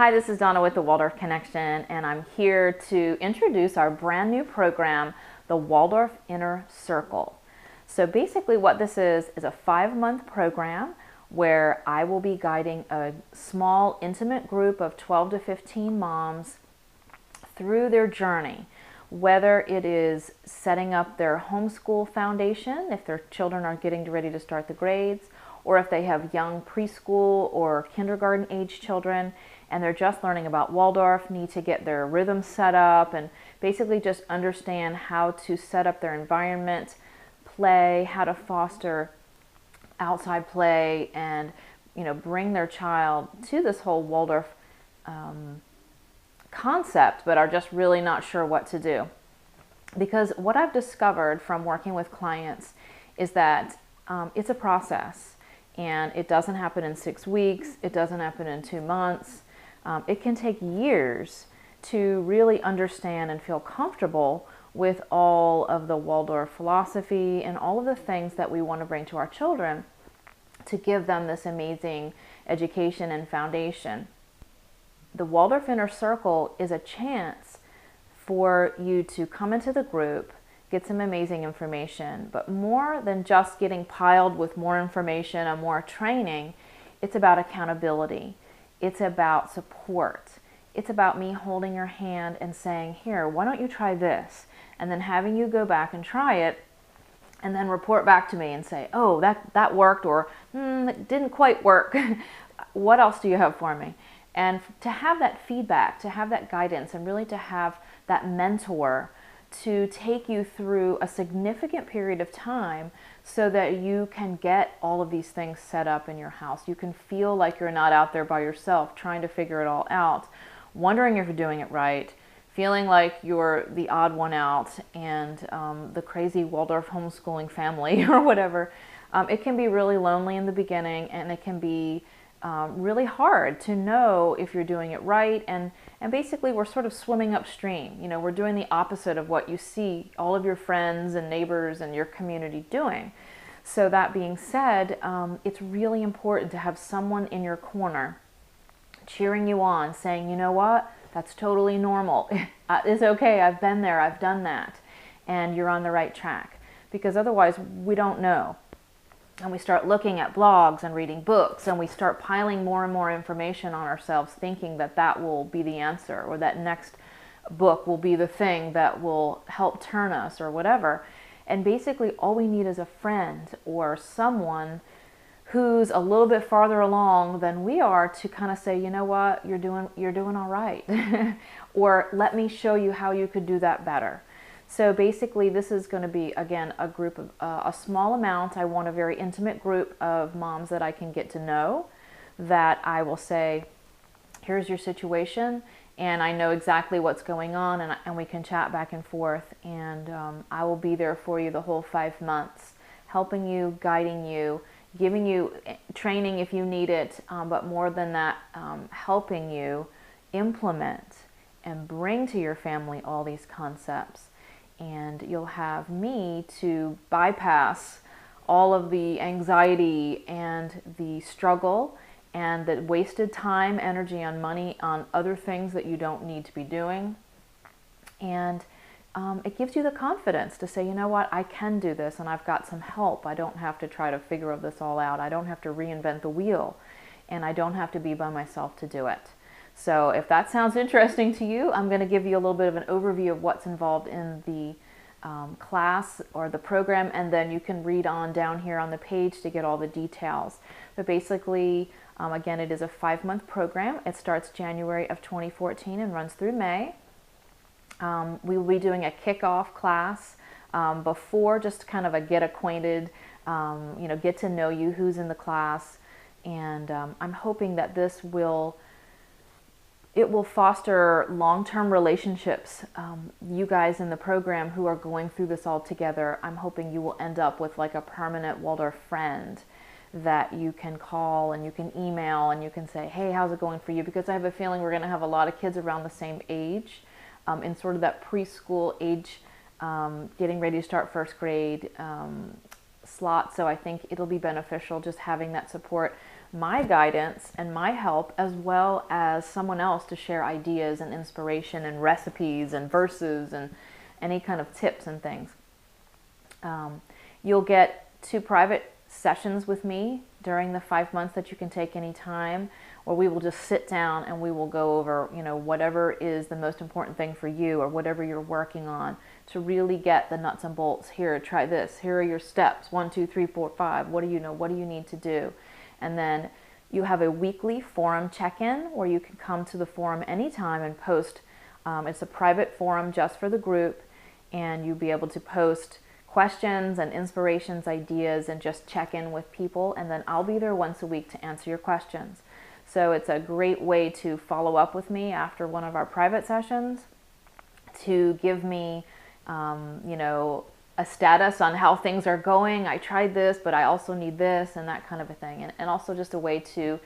Hi, this is Donna with the Waldorf Connection, and I'm here to introduce our brand new program, the Waldorf Inner Circle. So basically what this is a 5-month program where I will be guiding a small, intimate group of 12 to 15 moms through their journey, whether it is setting up their homeschool foundation, if their children are getting ready to start the grades, or if they have young preschool or kindergarten age children and they're just learning about Waldorf, need to get their rhythm set up and basically just understand how to set up their environment, play, how to foster outside play, and bring their child to this whole Waldorf concept, but are just really not sure what to do. Because what I've discovered from working with clients is that it's a process, and it doesn't happen in 6 weeks, it doesn't happen in 2 months. It can take years to really understand and feel comfortable with all of the Waldorf philosophy and all of the things that we want to bring to our children to give them this amazing education and foundation. The Waldorf Inner Circle is a chance for you to come into the group, get some amazing information, but more than just getting piled with more information and more training, it's about accountability. It's about support. It's about me holding your hand and saying, here, why don't you try this? And then having you go back and try it and then report back to me and say, oh, that worked, or it didn't quite work. What else do you have for me? And to have that feedback, to have that guidance, and really to have that mentor to take you through a significant period of time so that you can get all of these things set up in your house. You can feel like you're not out there by yourself trying to figure it all out, wondering if you're doing it right, feeling like you're the odd one out and the crazy Waldorf homeschooling family or whatever. It can be really lonely in the beginning, and it can be really hard to know if you're doing it right, and basically we're sort of swimming upstream. We're doing the opposite of what you see all of your friends and neighbors and your community doing. So that being said, it's really important to have someone in your corner cheering you on, saying, you know what, that's totally normal. It's okay, I've been there, I've done that, and you're on the right track. Because otherwise we don't know. And we start looking at blogs and reading books, and we start piling more and more information on ourselves, thinking that that will be the answer, or that next book will be the thing that will help turn us, or whatever. And basically all we need is a friend or someone who's a little bit farther along than we are to kind of say, you know what, you're doing all right. Or let me show you how you could do that better. So basically this is going to be, again, a group of a small amount. I want a very intimate group of moms that I can get to know, that I will say, here's your situation, and I know exactly what's going on, and we can chat back and forth, and I will be there for you the whole 5 months, helping you, guiding you, giving you training if you need it, but more than that, helping you implement and bring to your family all these concepts. And you'll have me to bypass all of the anxiety and the struggle and the wasted time, energy, and money on other things that you don't need to be doing. And it gives you the confidence to say, you know what, I can do this, and I've got some help. I don't have to try to figure this all out. I don't have to reinvent the wheel, and I don't have to be by myself to do it. So if that sounds interesting to you, I'm going to give you a little bit of an overview of what's involved in the class or the program, and then you can read on down here on the page to get all the details. But basically, again, it is a 5-month program. It starts January of 2014 and runs through May. We will be doing a kickoff class before, just kind of a get acquainted, get to know you, who's in the class, and I'm hoping that this will foster long-term relationships. You guys in the program who are going through this all together, I'm hoping you will end up with like a permanent Waldorf friend that you can call and you can email and you can say, hey, how's it going for you? Because I have a feeling we're going to have a lot of kids around the same age, in sort of that preschool age, getting ready to start first grade slot. So I think it'll be beneficial just having that support my guidance and my help, as well as someone else to share ideas and inspiration and recipes and verses and any kind of tips and things. You'll get 2 private sessions with me during the 5 months that you can take any time, where we will just sit down and we will go over, whatever is the most important thing for you or whatever you're working on, to really get the nuts and bolts. Here, try this. Here are your steps. 1, 2, 3, 4, 5. What do you know? What do you need to do? And then you have a weekly forum check-in where you can come to the forum anytime and post. It's a private forum just for the group, and you'll be able to post questions and inspirations, ideas, and just check in with people. And then I'll be there once a week to answer your questions. So it's a great way to follow up with me after one of our private sessions, to give me, a status on how things are going. I tried this, but I also need this, and that kind of a thing. And also just a way to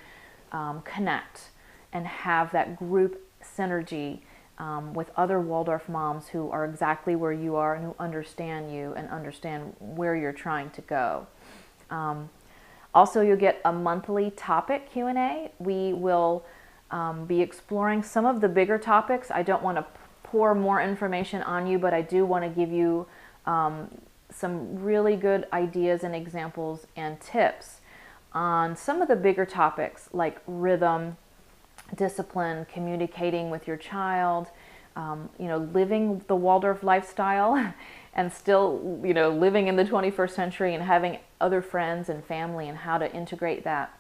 connect and have that group synergy with other Waldorf moms who are exactly where you are and who understand you and understand where you're trying to go. Also, you'll get a monthly topic Q&A. We will be exploring some of the bigger topics. I don't want to pour more information on you, but I do want to give you some really good ideas and examples and tips on some of the bigger topics like rhythm, discipline, communicating with your child, living the Waldorf lifestyle and still, living in the 21st century and having other friends and family, and how to integrate that.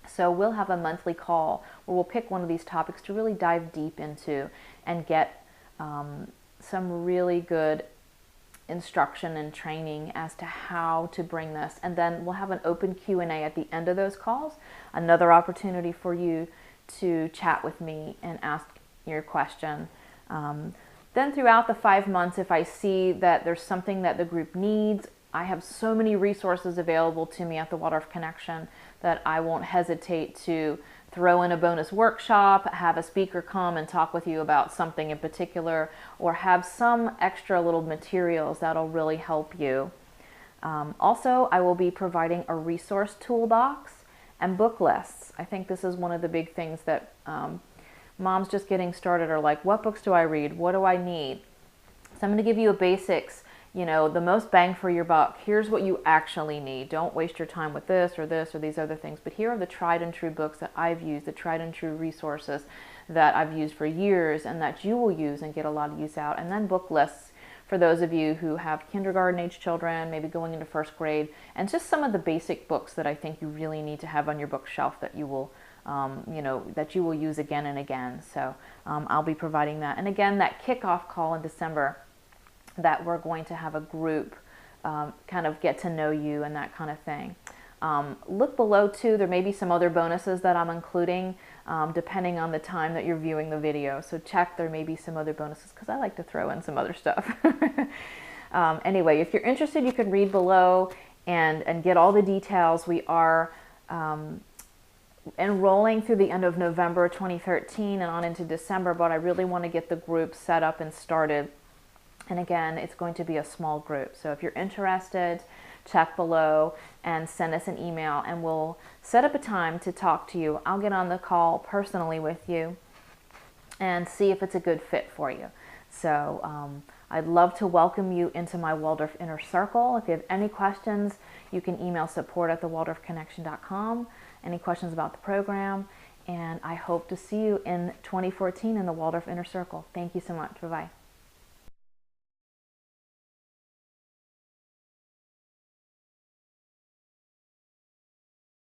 So we'll have a monthly call where we'll pick one of these topics to really dive deep into and get some really good instruction and training as to how to bring this. And then we'll have an open Q&A at the end of those calls, another opportunity for you to chat with me and ask your question. Then throughout the 5 months, if I see that there's something that the group needs, I have so many resources available to me at the Waldorf Connection that I won't hesitate to throw in a bonus workshop, have a speaker come and talk with you about something in particular, or have some extra little materials that'll really help you. Also, I will be providing a resource toolbox and book lists. I think this is one of the big things that moms just getting started are like, what books do I read? What do I need? So I'm going to give you a basics, the most bang for your buck. Here's what you actually need. Don't waste your time with this or these other things. But here are the tried and true books that I've used, the tried and true resources that I've used for years and that you will use and get a lot of use out. And then book lists for those of you who have kindergarten age children, maybe going into 1st grade, and just some of the basic books that I think you really need to have on your bookshelf that you will that you will use again and again. So I'll be providing that. And again, that kickoff call in December, that we're going to have a group kind of get to know you and that kind of thing. Look below too, there may be some other bonuses that I'm including depending on the time that you're viewing the video. So check, there may be some other bonuses because I like to throw in some other stuff. Anyway, if you're interested, you can read below and get all the details. We are enrolling through the end of November 2013 and on into December, but I really want to get the group set up and started. And again, it's going to be a small group. So if you're interested, check below and send us an email and we'll set up a time to talk to you. I'll get on the call personally with you and see if it's a good fit for you. So I'd love to welcome you into my Waldorf Inner Circle. If you have any questions, you can email support@thewaldorfconnection.com. Any questions about the program, and I hope to see you in 2014 in the Waldorf Inner Circle. Thank you so much. Bye-bye.